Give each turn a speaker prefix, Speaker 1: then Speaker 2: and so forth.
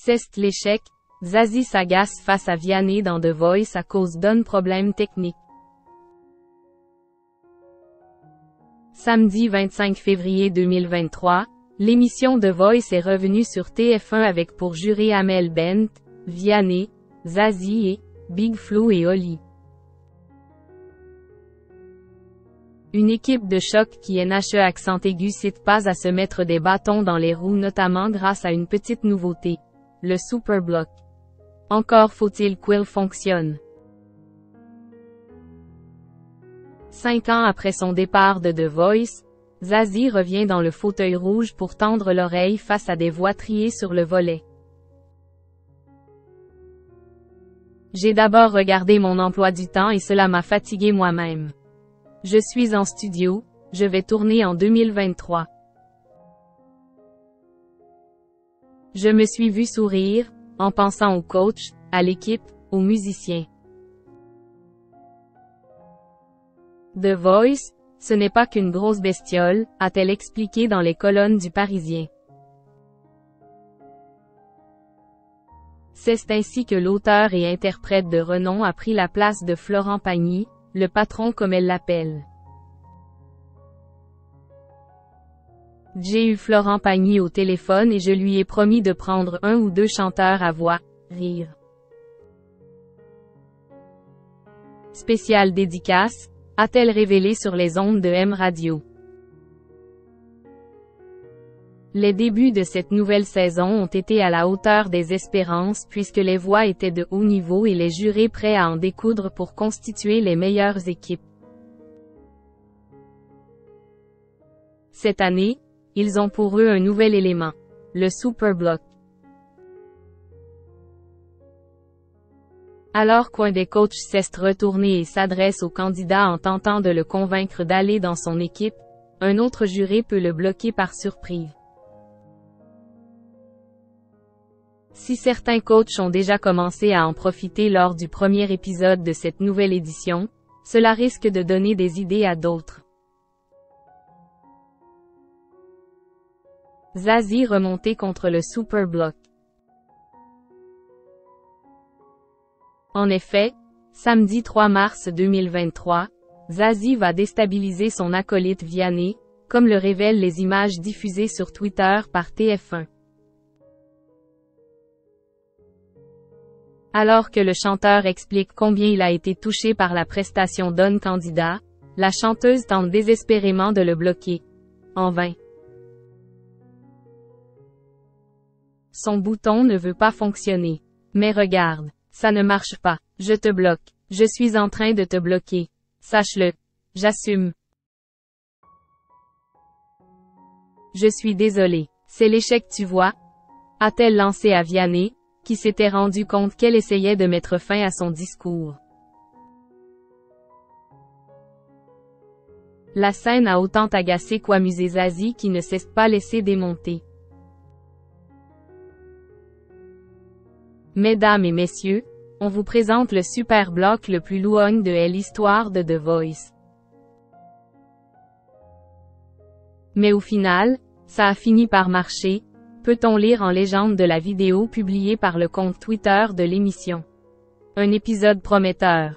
Speaker 1: C'est l'échec, Zazie s'agace face à Vianney dans The Voice à cause d'un problème technique. Samedi 25 février 2023, l'émission The Voice est revenue sur TF1 avec pour jury Amel Bent, Vianney, Zazie et Big Flo et Oli. Une équipe de choc qui NHE accent aigu cite pas à se mettre des bâtons dans les roues notamment grâce à une petite nouveauté. Le Super Block. Encore faut-il qu'il fonctionne. 5 ans après son départ de The Voice, Zazie revient dans le fauteuil rouge pour tendre l'oreille face à des voix triées sur le volet. J'ai d'abord regardé mon emploi du temps et cela m'a fatigué moi-même. Je suis en studio, je vais tourner en 2023. Je me suis vu sourire, en pensant au coach, à l'équipe, aux musiciens. The Voice, ce n'est pas qu'une grosse bestiole, a-t-elle expliqué dans les colonnes du Parisien. C'est ainsi que l'auteur et interprète de renom a pris la place de Florent Pagny, le patron comme elle l'appelle. J'ai eu Florent Pagny au téléphone et je lui ai promis de prendre 1 ou 2 chanteurs à voix, rire. Spéciale dédicace, a-t-elle révélé sur les ondes de M Radio. Les débuts de cette nouvelle saison ont été à la hauteur des espérances puisque les voix étaient de haut niveau et les jurés prêts à en découdre pour constituer les meilleures équipes. Cette année, ils ont pour eux un nouvel élément, le Super Block. Alors qu'un des coachs s'est retourné et s'adresse au candidat en tentant de le convaincre d'aller dans son équipe, un autre juré peut le bloquer par surprise. Si certains coachs ont déjà commencé à en profiter lors du premier épisode de cette nouvelle édition, cela risque de donner des idées à d'autres. Zazie remontée contre le Super Block. En effet, samedi 3 mars 2023, Zazie va déstabiliser son acolyte Vianney, comme le révèlent les images diffusées sur Twitter par TF1. Alors que le chanteur explique combien il a été touché par la prestation d'un candidat, la chanteuse tente désespérément de le bloquer. En vain. Son bouton ne veut pas fonctionner. Mais regarde, ça ne marche pas. Je te bloque. Je suis en train de te bloquer. Sache-le. J'assume. Je suis désolé. C'est l'échec tu vois. A-t-elle lancé à Vianney, qui s'était rendu compte qu'elle essayait de mettre fin à son discours. La scène a autant agacé qu'amusé Zazie qui ne s'est pas laissé démonter. Mesdames et messieurs, on vous présente le Super Block le plus louogne de l'histoire de The Voice. Mais au final, ça a fini par marcher, peut-on lire en légende de la vidéo publiée par le compte Twitter de l'émission. Un épisode prometteur.